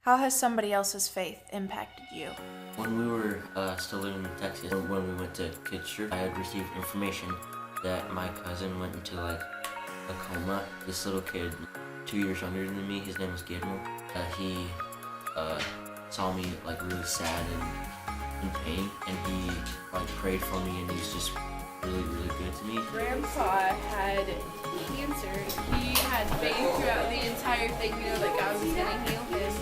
How has somebody else's faith impacted you? When we were still living in Texas, when we went to kids church, I had received information that my cousin went into like a coma. This little kid, 2 years younger than me, his name was Guillermo. He saw me like really sad and in pain, and he like prayed for me, and he was just really good to me. Grandpa had cancer. He had faith throughout the entire thing, that God was going to heal him.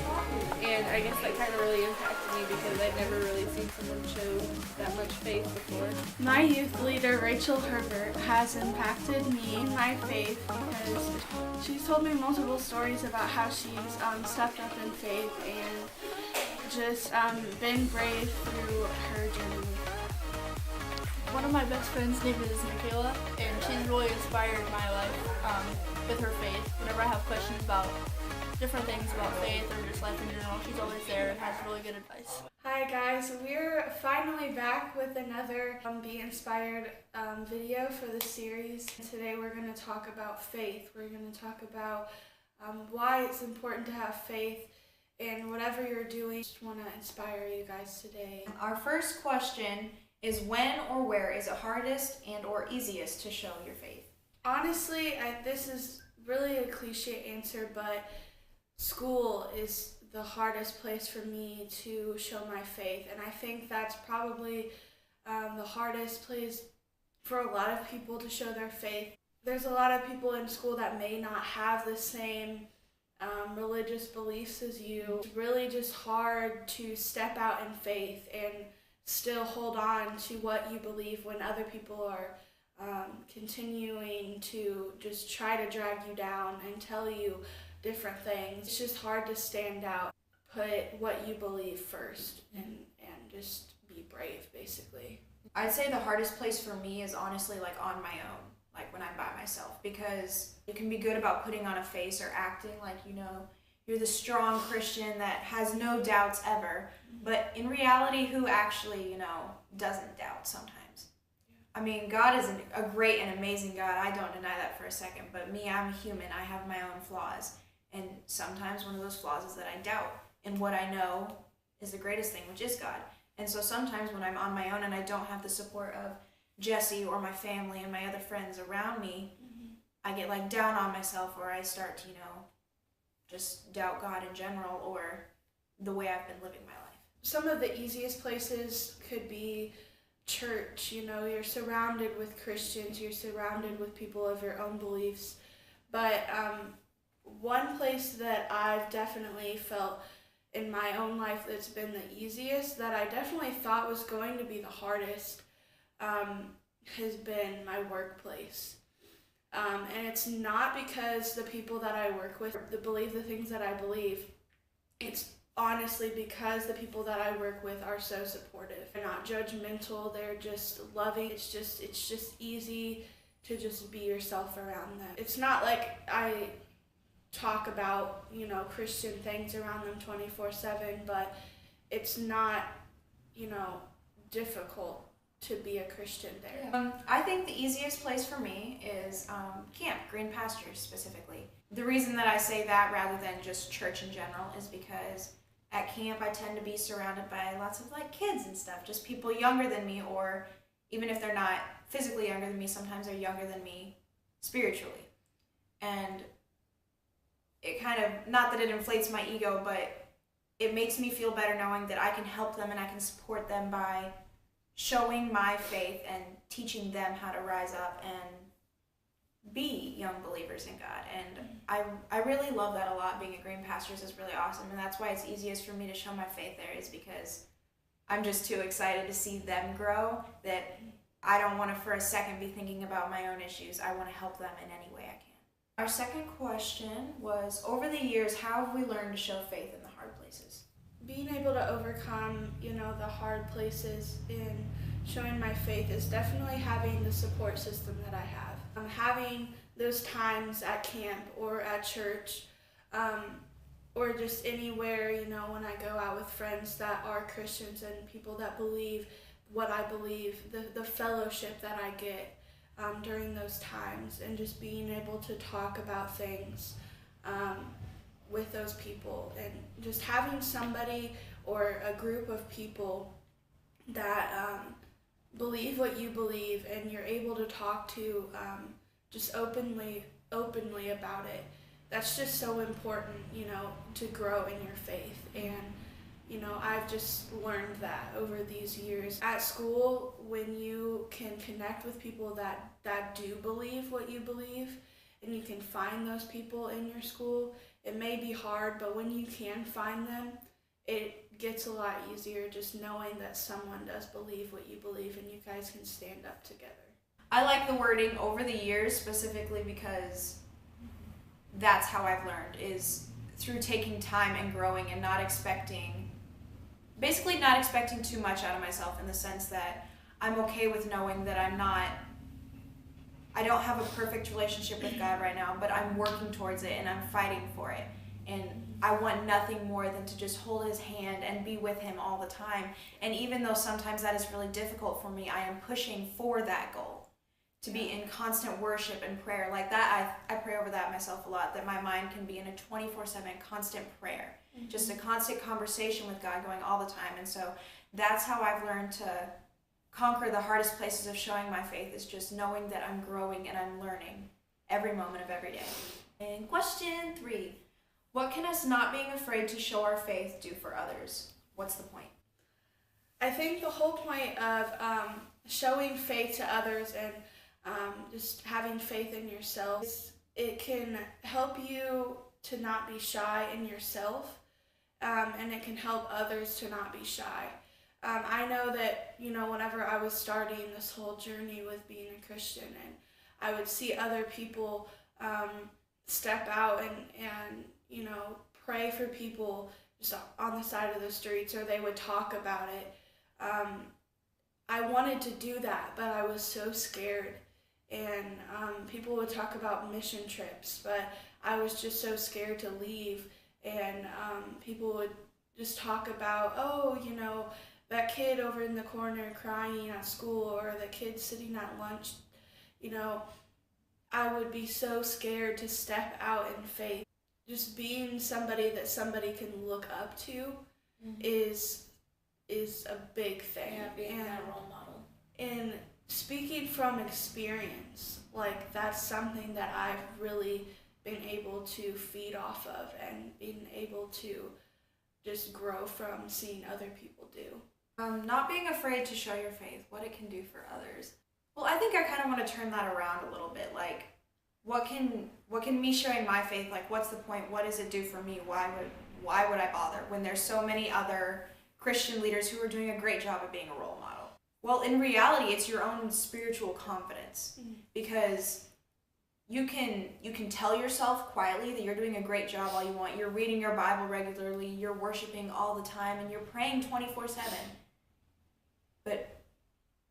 And I guess that kind of really impacted me because I'd never really seen someone show that much faith before. My youth leader, Rachel Herbert, has impacted me in my faith because she's told me multiple stories about how she's stepped up in faith and just been brave through her journey. One of my best friends' name is Michaela, and she's really inspired my life with her faith. Whenever I have questions about different things about faith or just life in general, she's always there and has really good advice. Hi guys, we're finally back with another Be Inspired video for the series. Today we're going to talk about faith. We're going to talk about why it's important to have faith, and whatever you're doing, just want to inspire you guys today. Our first question is, when or where is it hardest and or easiest to show your faith? Honestly, this is really a cliche answer, but school is the hardest place for me to show my faith, and I think that's probably the hardest place for a lot of people to show their faith. There's a lot of people in school that may not have the same religious beliefs as you. It's really just hard to step out in faith and still hold on to what you believe when other people are continuing to just try to drag you down and tell you different things. It's just hard to stand out, put what you believe first, and just be brave, basically. I'd say the hardest place for me is honestly like on my own, like when I'm by myself, because you can be good about putting on a face or acting like, you're the strong Christian that has no doubts ever, but in reality, who actually, doesn't doubt sometimes? I mean, God is a great and amazing God. I don't deny that for a second, but me, I'm a human. I have my own flaws, and sometimes one of those flaws is that I doubt in what I know is the greatest thing, which is God. And so sometimes when I'm on my own and I don't have the support of Jesse or my family and my other friends around me, I get like down on myself, or I start to, just doubt God in general or the way I've been living my life. Some of the easiest places could be church. You're surrounded with Christians, you're surrounded with people of your own beliefs. But one place that I've definitely felt in my own life that's been the easiest, that I definitely thought was going to be the hardest, has been my workplace. And it's not because the people that I work with believe the things that I believe. It's honestly because the people that I work with are so supportive. They're not judgmental, they're just loving. It's just easy to just be yourself around them. It's not like I talk about, Christian things around them 24/7, but it's not, difficult to be a Christian there. I think the easiest place for me is camp, Green Pastures specifically. The reason that I say that rather than just church in general is because at camp I tend to be surrounded by lots of like kids and stuff, just people younger than me, or even if they're not physically younger than me, sometimes they're younger than me spiritually. And it kind of, not that it inflates my ego, but it makes me feel better knowing that I can help them and I can support them by showing my faith and teaching them how to rise up and be young believers in God. And I really love that a lot. Being at Green Pastures is really awesome, and that's why it's easiest for me to show my faith there, is because I'm just too excited to see them grow that I don't want to for a second be thinking about my own issues. I want to help them in any way I can. Our second question was, over the years, how have we learned to show faith in the hard places? Being able to overcome, the hard places in showing my faith is definitely having the support system that I have. Having those times at camp or at church, or just anywhere, when I go out with friends that are Christians and people that believe what I believe, the fellowship that I get during those times, and just being able to talk about things with those people, and just having somebody or a group of people that believe what you believe, and you're able to talk to just openly about it. That's just so important, to grow in your faith. And I've just learned that over these years. At school, when you can connect with people that do believe what you believe, and you can find those people in your school, it may be hard, but when you can find them, it gets a lot easier just knowing that someone does believe what you believe, and you guys can stand up together. I like the wording over the years specifically because that's how I've learned, is through taking time and growing and not expecting too much out of myself, in the sense that I'm okay with knowing that I don't have a perfect relationship with God right now, but I'm working towards it and I'm fighting for it. And I want nothing more than to just hold his hand and be with him all the time. And even though sometimes that is really difficult for me, I am pushing for that goal, to be in constant worship and prayer. Like that, I pray over that myself a lot, that my mind can be in a 24/7 constant prayer, just a constant conversation with God going all the time. And so that's how I've learned to conquer the hardest places of showing my faith, is just knowing that I'm growing and I'm learning every moment of every day. And question 3, what can us not being afraid to show our faith do for others? What's the point? I think the whole point of showing faith to others and just having faith in yourself, it can help you to not be shy in yourself, and it can help others to not be shy. I know that, whenever I was starting this whole journey with being a Christian, and I would see other people step out and pray for people just on the side of the streets, or they would talk about it. I wanted to do that, but I was so scared. And people would talk about mission trips, but I was just so scared to leave. And people would just talk about, that kid over in the corner crying at school, or the kid sitting at lunch. I would be so scared to step out in faith. Just being somebody that somebody can look up to is a big thing. Yeah, being that role model. And speaking from experience, like, that's something that I've really been able to feed off of, and being able to just grow from seeing other people do. Not being afraid to show your faith, what it can do for others. Well, I think I kind of want to turn that around a little bit. Like, what can me showing my faith, like, what's the point? What does it do for me? Why would I bother when there's so many other Christian leaders who are doing a great job of being a role model? Well, in reality, it's your own spiritual confidence, because you can tell yourself quietly that you're doing a great job all you want. You're reading your Bible regularly, you're worshiping all the time, and you're praying 24/7. But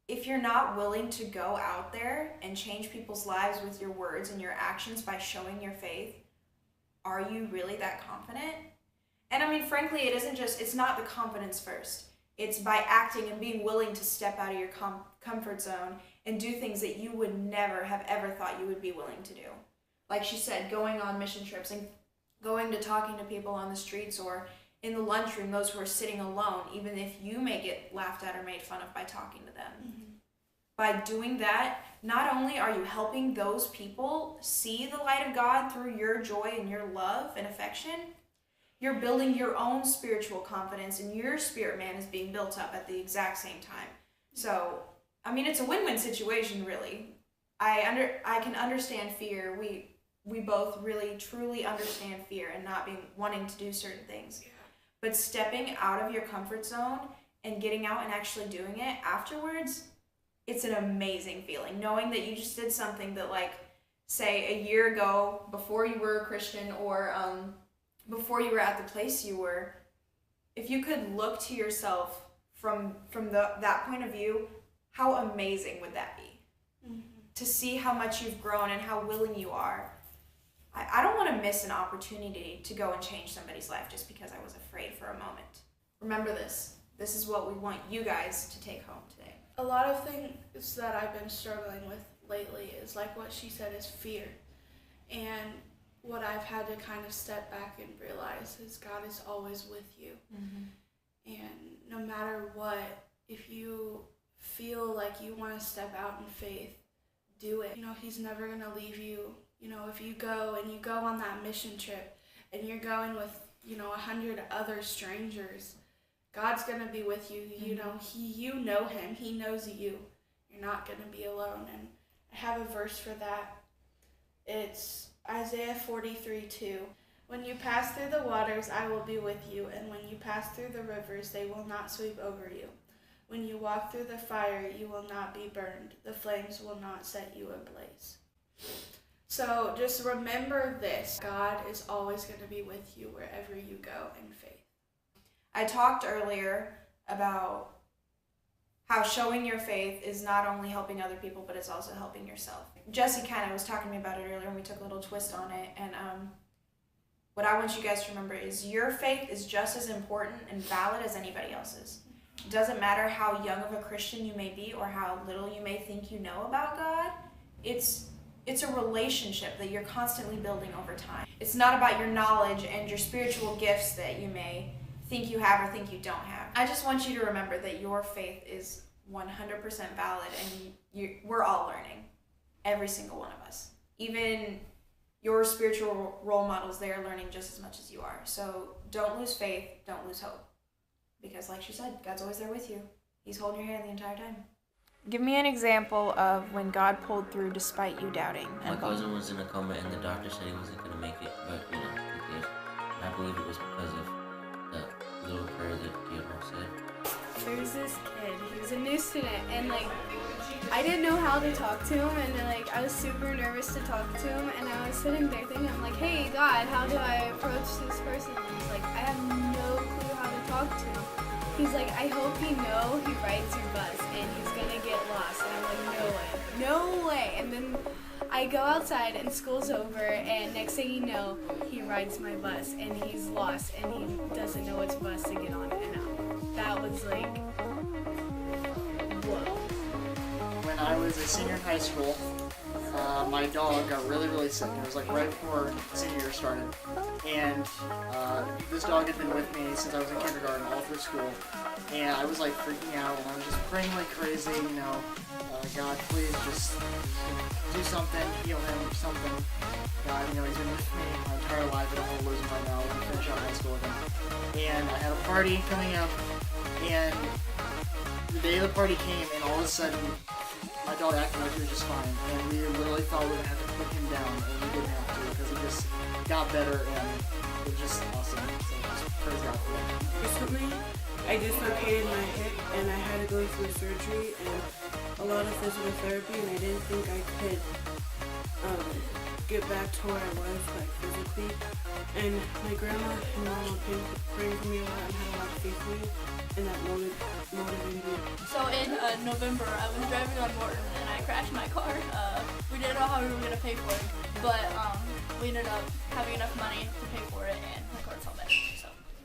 if you're not willing to go out there and change people's lives with your words and your actions by showing your faith, are you really that confident? And I mean, frankly, it's not the confidence first. It's by acting and being willing to step out of your comfort zone and do things that you would never have ever thought you would be willing to do. Like she said, going on mission trips and going to talking to people on the streets or in the lunchroom, those who are sitting alone, even if you may get laughed at or made fun of by talking to them. By doing that, not only are you helping those people see the light of God through your joy and your love and affection, you're building your own spiritual confidence, and your spirit man is being built up at the exact same time. So, I mean, it's a win-win situation, really. I can understand fear. We both really, truly understand fear and not wanting to do certain things. Yeah. But stepping out of your comfort zone and getting out and actually doing it afterwards, it's an amazing feeling. Knowing that you just did something that, like, say, a year ago, before you were a Christian, or before you were at the place you were, if you could look to yourself from that point of view, how amazing would that be? To see how much you've grown and how willing you are. I don't want to miss an opportunity to go and change somebody's life just because I was afraid for a moment. Remember this. This is what we want you guys to take home today. A lot of things that I've been struggling with lately is, like what she said, is fear. And what I've had to kind of step back and realize is God is always with you. And no matter what, if you feel like you want to step out in faith, do it. He's never going to leave you. If you go on that mission trip and you're going with, 100 other strangers, God's going to be with you. You know him. He knows you. You're not going to be alone. And I have a verse for that. It's Isaiah 43:2. When you pass through the waters, I will be with you, and when you pass through the rivers, they will not sweep over you. When you walk through the fire, you will not be burned. The flames will not set you ablaze. So just remember this. God is always going to be with you wherever you go in faith. I talked earlier about how showing your faith is not only helping other people, but it's also helping yourself. Jesse kind of was talking to me about it earlier, and we took a little twist on it. And what I want you guys to remember is your faith is just as important and valid as anybody else's. It doesn't matter how young of a Christian you may be or how little you may think you know about God. It's a relationship that you're constantly building over time. It's not about your knowledge and your spiritual gifts that you may think you have or think you don't have. I just want you to remember that your faith is 100% valid, and we're all learning. Every single one of us. Even your spiritual role models, they are learning just as much as you are. So don't lose faith, don't lose hope. Because like she said, God's always there with you. He's holding your hand the entire time. Give me an example of when God pulled through despite you doubting. My cousin was in a coma and the doctor said he wasn't going to make it, but he did. And I believe it was because of that little prayer that Guillermo said. There's this kid, he was a new student, and I didn't know how to talk to him, and I was super nervous to talk to him, and I was sitting there thinking, I'm like, hey God, how do I approach this person? And he's like, I have no clue how to talk to him. He's like, I hope he rides your bus, and he's gonna get lost. And I'm like, no way. And then I go outside, and school's over, and next thing you know, he rides my bus, and he's lost, and he doesn't know which bus to get on. And that was like, whoa. When I was a senior in high school, my dog got really, really sick. It was right before senior year started. And this dog had been with me since I was in kindergarten all through school. And I was freaking out, and I was just praying like crazy, God, please just do something, heal him or something. God, he's been with me my entire life. I don't want to lose him right now. I want to finish out high school with him. And I had a party coming up, and the day the party came, and all of a sudden, my dog acted like he was just fine, and we literally thought we were going to have to put him down, and we didn't have to, because he just got better, and it was just awesome. So just praise God for that. Recently, I dislocated my hip, and I had to go through surgery and a lot of physical therapy, and I didn't think I could get back to where I was, physically. And my grandma and mama been praying for me a lot and had a lot of faith in me, and that motivated me. So in November, I was driving on Morton and I crashed my car. We didn't know how we were going to pay for it, but we ended up having enough money to pay for it, and my car's all better.